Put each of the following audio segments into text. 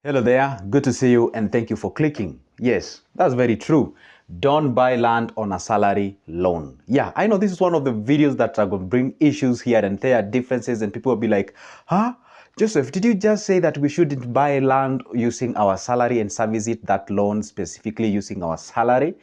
Hello there, good to see you and thank you for clicking. Yes, that's very true. Don't buy land on a salary loan. Yeah, I know this is one of the videos that are going to bring issues here and there, differences, and people will be like, huh? Joseph, did you just say that we shouldn't buy land using our salary and service it that loan specifically using our salary?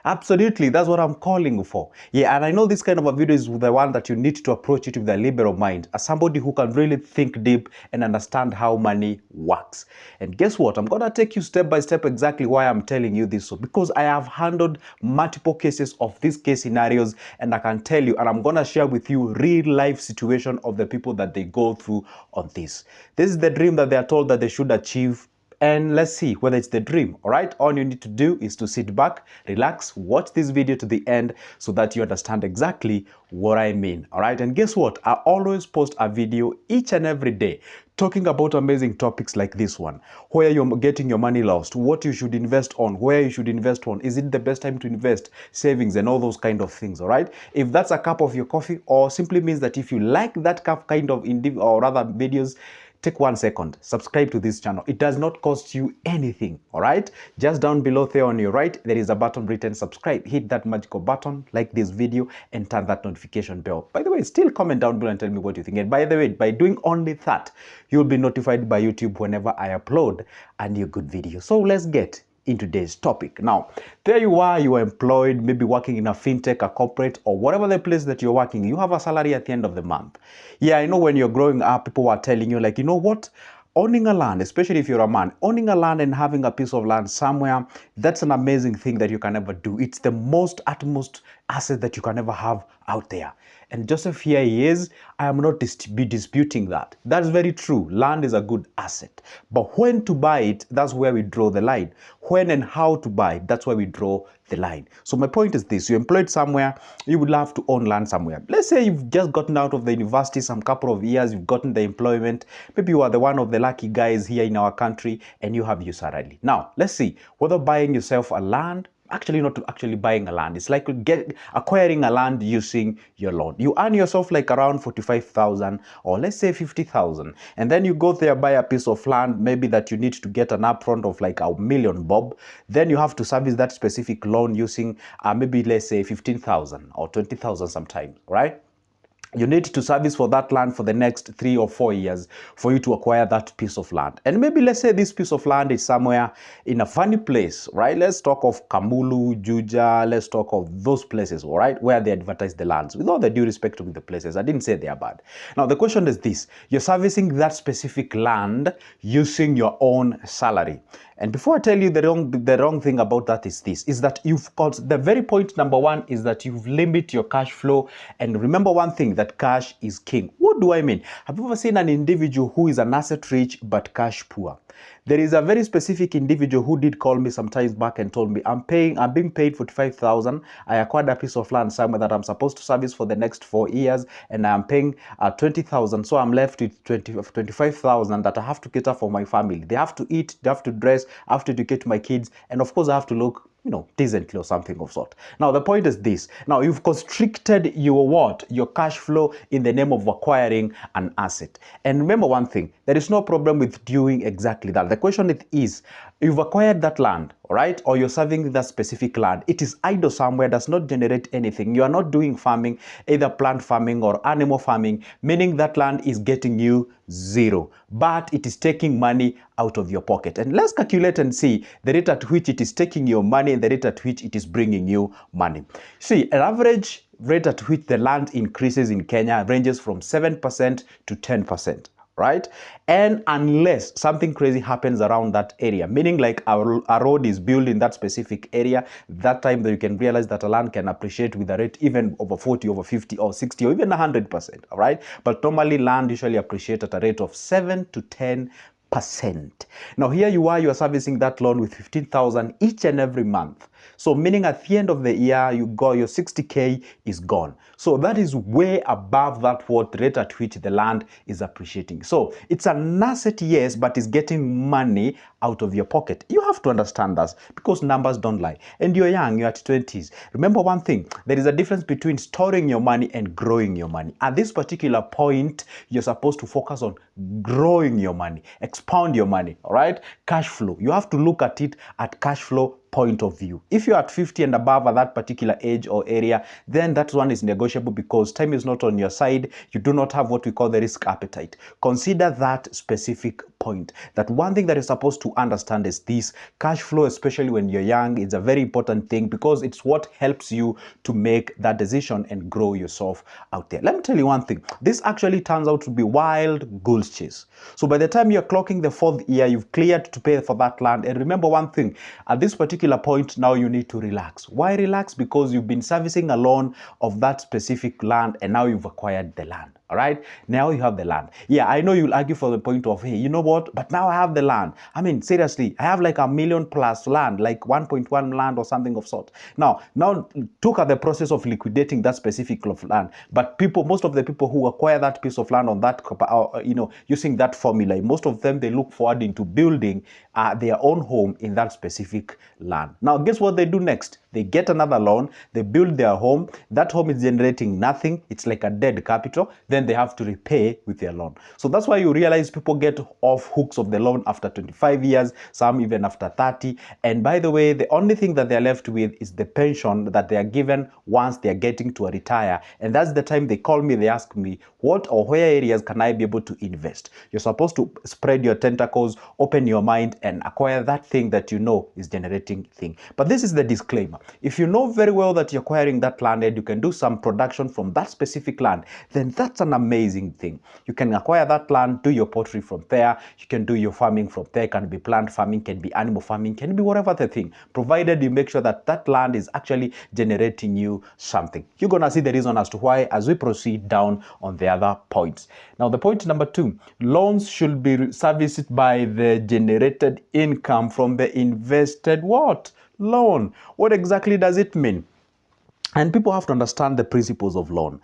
Absolutely, that's what I'm calling for. Yeah, and I know this kind of a video is the one that you need to approach it with a liberal mind, as somebody who can really think deep and understand how money works. And guess what? I'm gonna take you step by step exactly why I'm telling you this. So because I have handled multiple cases of these case scenarios, and I can tell you, and I'm gonna share with you real life situation of the people that they go through on this. This is the dream that they are told that they should achieve, and let's see whether it's the dream. All right, all you need to do is to sit back, relax, watch this video to the end so that you understand exactly what I mean. All right, and guess what? I always post a video each and every day talking about amazing topics like this one, where you're getting your money lost, what you should invest on, where you should invest on, is it the best time to invest, savings, and all those kind of things. All right, if that's a cup of your coffee, or simply means that if you like that kind of or rather videos, take 1 second, subscribe to this channel. It does not cost you anything. All right, just down below there on your right, there is a button written subscribe. Hit that magical button, like this video, and turn that notification bell. By the way, still comment down below and tell me what you think. And by the way, by doing only that, you'll be notified by YouTube whenever I upload a new good video. So let's get in today's topic. Now, there you are employed, maybe working in a fintech, a corporate, or whatever the place that you're working. You have a salary at the end of the month. Yeah, I know when you're growing up, people were telling you, like, you know what? Owning a land, especially if you're a man, owning a land and having a piece of land somewhere, that's an amazing thing that you can ever do. It's the utmost asset that you can ever have out there. And Joseph, here he is. I am not disputing that. That's very true. Land is a good asset. But when to buy it, that's where we draw the line. When and how to buy it, that's where we draw the line. So my point is this: you're employed somewhere, you would love to own land somewhere. Let's say you've just gotten out of the university some couple of years, you've gotten the employment. Maybe you are the one of the lucky guys here in our country and you have your salary. Now, let's see whether buying yourself a land, actually not actually buying a land, it's like acquiring a land using your loan. You earn yourself like around 45,000 or let's say 50,000, and then you go there, buy a piece of land, maybe that you need to get an upfront of like $1 million bob. Then you have to service that specific loan using maybe let's say 15,000 or 20,000 sometimes, right? You need to service for that land for the next 3 or 4 years for you to acquire that piece of land. And maybe let's say this piece of land is somewhere in a funny place, right? Let's talk of Kamulu, Juja, let's talk of those places, all right, where they advertise the lands. With all the due respect to the places, I didn't say they are bad. Now, the question is this: you're servicing that specific land using your own salary. And before I tell you the wrong thing about that is this, is that you've got the very point number one is that you've limited your cash flow. And remember one thing, that cash is king. What do I mean? Have you ever seen an individual who is an asset rich but cash poor? There is a very specific individual who did call me some time back and told me, I'm being paid 45,000. I acquired a piece of land somewhere that I'm supposed to service for the next 4 years, and I'm paying 20,000. So I'm left with 25,000 that I have to cater for my family. They have to eat, they have to dress, I have to educate my kids, and of course I have to look, you know, decently or something of sort. Now, the point is this. Now, you've constricted your what? Your cash flow in the name of acquiring an asset. And remember one thing, there is no problem with doing exactly that. The question is, you've acquired that land, all right, or you're serving that specific land. It is idle somewhere, does not generate anything. You are not doing farming, either plant farming or animal farming, meaning that land is getting you zero, but it is taking money out of your pocket. And let's calculate and see the rate at which it is taking your money and the rate at which it is bringing you money. See, an average rate at which the land increases in Kenya ranges from 7% to 10%. Right? And unless something crazy happens around that area, meaning like a road is built in that specific area, that time that you can realize that a land can appreciate with a rate even over 40, over 50, or 60, or even 100%. All right? But normally land usually appreciate at a rate of 7 to 10%. Now here you are servicing that loan with 15,000 each and every month. So meaning at the end of the year, you go, your 60K is gone. So that is way above that what rate at which the land is appreciating. So it's an asset, yes, but it's getting money out of your pocket. You have to understand that because numbers don't lie. And you're young, you're at 20s. Remember one thing, there is a difference between storing your money and growing your money. At this particular point, you're supposed to focus on growing your money, expound your money, all right? Cash flow. You have to look at it at cash flow point of view. If you're at 50 and above at that particular age or area, then that one is negotiable because time is not on your side. You do not have what we call the risk appetite. Consider that specific point. That one thing that you're supposed to understand is this: cash flow, especially when you're young, is a very important thing because it's what helps you to make that decision and grow yourself out there. Let me tell you one thing. This actually turns out to be wild goose chase. So by the time you're clocking the 4th year, you've cleared to pay for that land. And remember one thing, at this particular point now you need to relax. Why relax? Because you've been servicing a loan of that specific land and now you've acquired the land. All right, now you have the land. Yeah, I know you'll argue for the point of, hey, you know what, but now I have the land. I mean, seriously, I have like $1 million plus land, like 1.1 land or something of sort. Now took at the process of liquidating that specific of land, but most of the people who acquire that piece of land on that, using that formula, most of them, they look forward into building their own home in that specific land. Now guess what they do next? They get another loan, they build their home. That home is generating nothing. It's like a dead capital. Then they have to repay with their loan. So that's why you realize people get off hooks of the loan after 25 years, some even after 30. And by the way, the only thing that they're left with is the pension that they are given once they're getting to a retire. And that's the time they call me, they ask me, what or where areas can I be able to invest? You're supposed to spread your tentacles, open your mind, and acquire that thing that you know is generating thing. But this is the disclaimer. If you know very well that you're acquiring that land and you can do some production from that specific land, then that's an amazing thing. You can acquire that land, do your pottery from there, you can do your farming from there. It can be plant farming, can be animal farming, can be whatever the thing, provided you make sure that that land is actually generating you something. You're gonna see the reason as to why as we proceed down on the other points. Now the point number 2, loans should be serviced by the generated income from the invested what? Loan. What exactly does it mean? And people have to understand the principles of loan.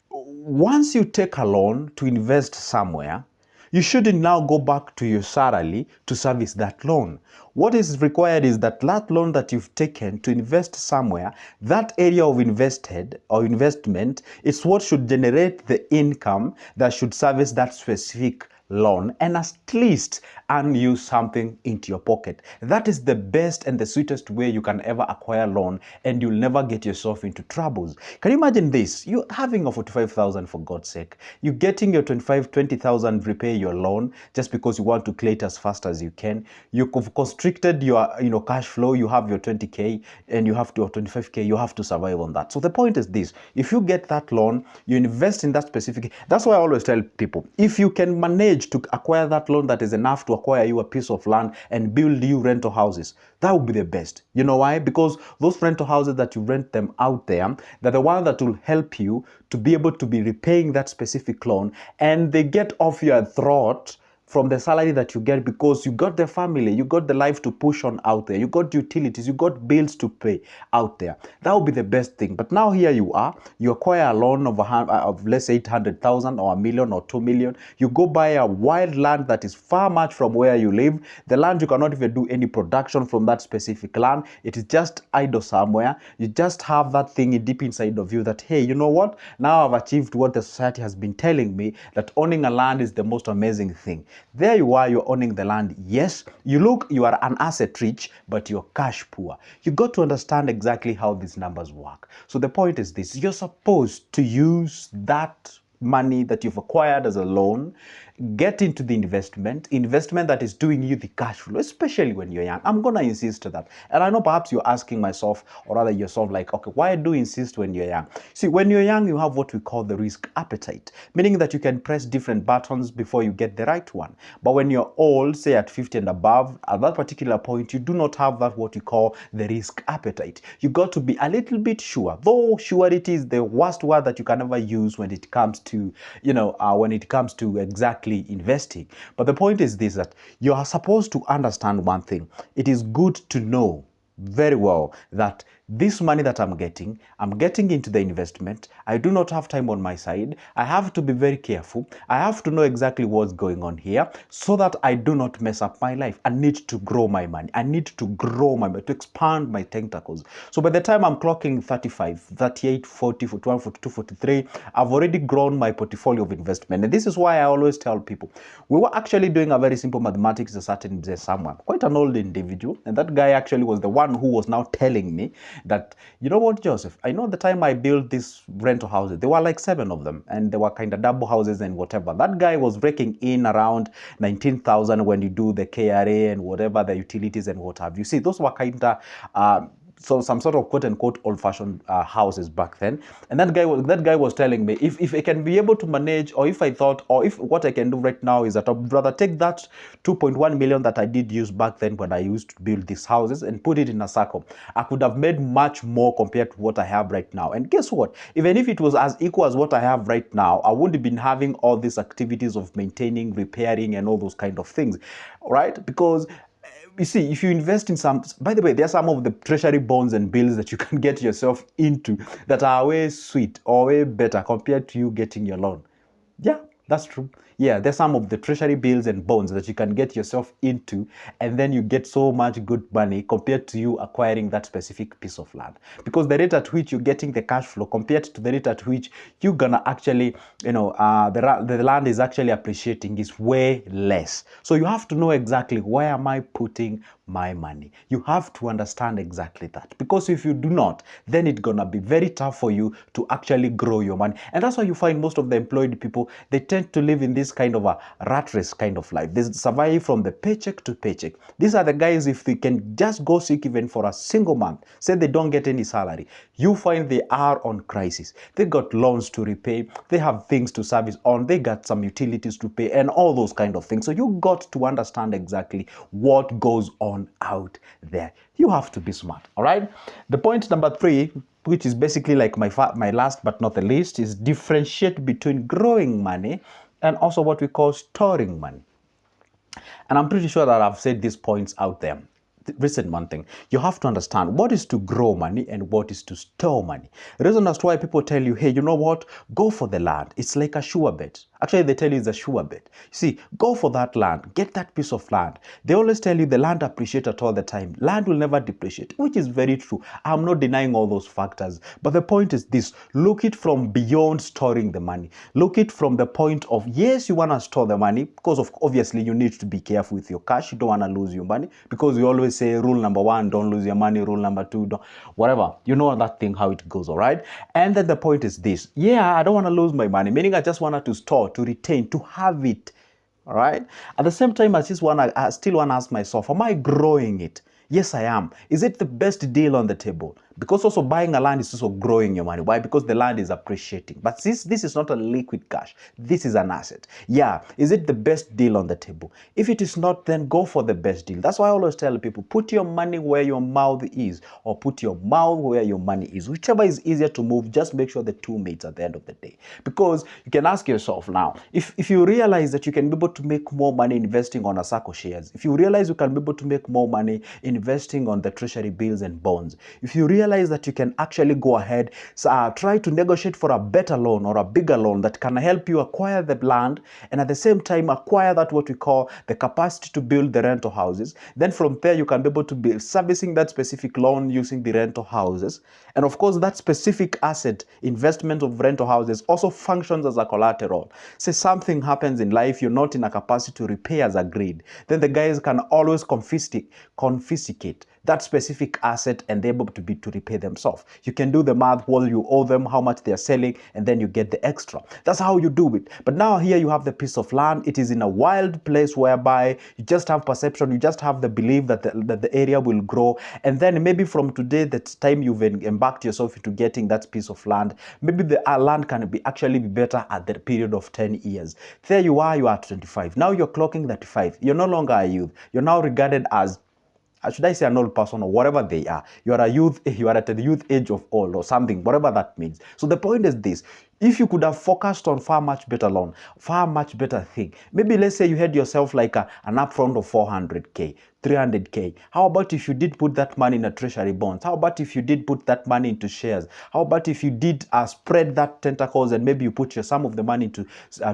Once you take a loan to invest somewhere, you shouldn't now go back to your salary to service that loan. What is required is that loan that you've taken to invest somewhere, that area of invested or investment is what should generate the income that should service that specific loan and at least earn you something into your pocket. That is the best and the sweetest way you can ever acquire loan, and you'll never get yourself into troubles. Can you imagine this? You're having a 45,000 for God's sake. You're getting your 20,000 repay your loan just because you want to clear it as fast as you can. You've constricted your cash flow. You have your 20K and you have to, or 25K, you have to survive on that. So the point is this: if you get that loan, you invest in that specific. That's why I always tell people, if you can manage to acquire that loan that is enough to acquire you a piece of land and build you rental houses, that would be the best. You know why? Because those rental houses that you rent them out there, they're the one that will help you to be able to be repaying that specific loan, and they get off your throat from the salary that you get because you got the family, you got the life to push on out there, you got utilities, you got bills to pay out there. That would be the best thing. But now here you are, you acquire a loan of let's say 800,000 or $1 million or 2 million. You go buy a wild land that is far much from where you live. The land, you cannot even do any production from that specific land. It is just idle somewhere. You just have that thing deep inside of you that, hey, you know what? Now I've achieved what the society has been telling me, that owning a land is the most amazing thing. There you are, you're owning the land. Yes, you are an asset rich, but you're cash poor. You got to understand exactly how these numbers work. So the point is this: you're supposed to use that money that you've acquired as a loan, get into the investment that is doing you the cash flow, especially when you're young. I'm going to insist to that. And I know perhaps you're asking myself, or rather yourself, like, okay, why do you insist when you're young? See, when you're young, you have what we call the risk appetite, meaning that you can press different buttons before you get the right one. But when you're old, say at 50 and above, at that particular point, you do not have that what you call the risk appetite. You got to be a little bit sure, though surety is the worst word that you can ever use when it comes to exactly investing. But the point is this: that you are supposed to understand one thing. It is good to know very well that this money that I'm getting into the investment. I do not have time on my side. I have to be very careful. I have to know exactly what's going on here so that I do not mess up my life. I need to grow my money. I need to grow my money, to expand my tentacles. So by the time I'm clocking 35, 38, 40, 41, 42, 43, I've already grown my portfolio of investment. And this is why I always tell people, we were actually doing a very simple mathematics a certain day, someone, quite an old individual, and that guy actually was the one who was now telling me that, you know what, Joseph, I know the time I built these rental houses, there were like 7 of them, and they were kind of double houses and whatever. That guy was breaking in around 19,000 when you do the KRA and whatever, the utilities and what have you. See, those were kind of so some sort of quote unquote old-fashioned houses back then. And that guy was telling me, if I can be able to manage, or if I thought, or if what I can do right now is that I'd rather take that 2.1 million that I did use back then when I used to build these houses and put it in a circle. I could have made much more compared to what I have right now. And guess what? Even if it was as equal as what I have right now, I wouldn't have been having all these activities of maintaining, repairing, and all those kind of things, right? Because you see, if you invest in some, by the way, there are some of the treasury bonds and bills that you can get yourself into that are way sweet or way better compared to you getting your loan. Yeah, that's true. Yeah, there's some of the treasury bills and bonds that you can get yourself into, and then you get so much good money compared to you acquiring that specific piece of land. Because the rate at which you're getting the cash flow compared to the rate at which you're gonna actually, the land is actually appreciating is way less. So you have to know exactly where am I putting my money. You have to understand exactly that, because if you do not, then it's gonna be very tough for you to actually grow your money. And that's why you find most of the employed people, they tend to live in this kind of a rat race kind of life. They survive from the paycheck to paycheck. These are the guys, if they can just go sick even for a single month, say they don't get any salary, you find they are on crisis. They got loans to repay, they have things to service on, they got some utilities to pay and all those kind of things. So you got to understand exactly what goes on out there. You have to be smart. All right. The point number 3, which is basically like my last but not the least, is differentiate between growing money and also what we call storing money. And I'm pretty sure that I've said these points out there. Listen, one thing, you have to understand what is to grow money and what is to store money. The reason as to why people tell you, hey, you know what, go for the land. It's like a sure bet. Actually, they tell you it's a sure bet. You see, go for that land, get that piece of land. They always tell you the land appreciates at all the time. Land will never depreciate, which is very true. I'm not denying all those factors. But the point is this, look it from beyond storing the money. Look it from the point of, yes, you want to store the money because of obviously you need to be careful with your cash. You don't want to lose your money because we always say rule number 1, don't lose your money. Rule number 2, don't, whatever. You know that thing, how it goes, all right? And then the point is this, yeah, I don't want to lose my money, meaning I just wanted to store, to retain, to have it, all right? At the same time, I still want to ask myself, am I growing it? Yes, I am. Is it the best deal on the table? Because also buying a land is also growing your money. Why? Because the land is appreciating. But this is not a liquid cash. This is an asset. Yeah. Is it the best deal on the table? If it is not, then go for the best deal. That's why I always tell people, put your money where your mouth is, or put your mouth where your money is. Whichever is easier to move, just make sure the two meet at the end of the day. Because you can ask yourself now, if you realize that you can be able to make more money investing on ASACO shares, if you realize you can be able to make more money investing on the treasury bills and bonds, if you realize that you can actually go ahead, try to negotiate for a better loan or a bigger loan that can help you acquire the land and at the same time acquire that what we call the capacity to build the rental houses, then from there you can be able to be servicing that specific loan using the rental houses. And of course that specific asset investment of rental houses also functions as a collateral. Say something happens in life, you're not in a capacity to repay as agreed, then the guys can always confiscate that specific asset and they're able to repay themselves. You can do the math, what you owe them, how much they're selling, and then you get the extra. That's how you do it. But now here you have the piece of land. It is in a wild place whereby you just have perception, you just have the belief that the area will grow. And then maybe from today, that time you've embarked yourself into getting that piece of land, maybe the land can actually be better at the period of 10 years. There you are 25. Now you're clocking 35. You're no longer a youth. You're now regarded as, should I say, an old person or whatever they are. You are a youth, you are at the youth age of old or something, whatever that means. So the point is this, If you could have focused on far much better loan, far much better thing. Maybe let's say you had yourself like an upfront of 400K, 300K. How about if you did put that money in a treasury bonds? How about if you did put that money into shares? How about if you did spread that tentacles and maybe you put some of the money into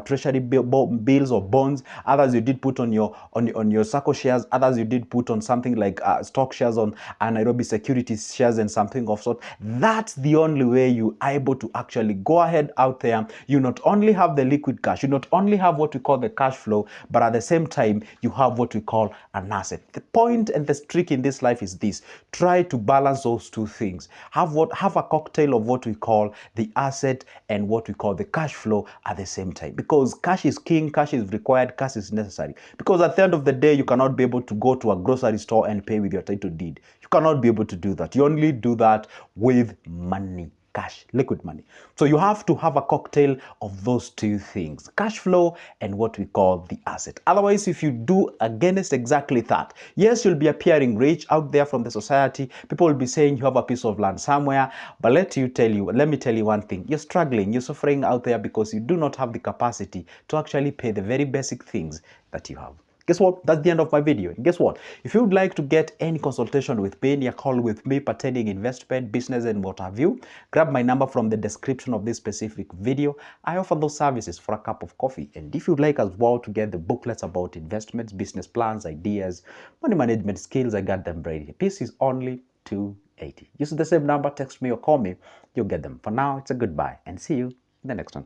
treasury bills or bonds? Others you did put on your Sacco shares. Others you did put on something like stock shares on Nairobi Securities shares and something of sort. That's the only way you are able to actually go ahead out there. You not only have the liquid cash, you not only have what we call the cash flow, but at the same time you have what we call an asset. The point and the trick in this life is this: try to balance those two things. Have a cocktail of what we call the asset and what we call the cash flow at the same time, because cash is king, cash is required, cash is necessary. Because at the end of the day, you cannot be able to go to a grocery store and pay with your title deed. You cannot be able to do that. You only do that with money. Cash, liquid money. So you have to have a cocktail of those two things: cash flow and what we call the asset. Otherwise, if you do against exactly that, yes, you'll be appearing rich out there from the society. People will be saying you have a piece of land somewhere, but let me tell you one thing: you're struggling, you're suffering out there because you do not have the capacity to actually pay the very basic things that you have. Guess what? That's the end of my video. And guess what? If you would like to get any consultation with me, any call with me pertaining investment, business, and what have you, grab my number from the description of this specific video. I offer those services for a cup of coffee. And if you'd like as well to get the booklets about investments, business plans, ideas, money management skills, I got them ready. This is only $280. Use the same number, text me or call me. You'll get them. For now, it's a goodbye and see you in the next one.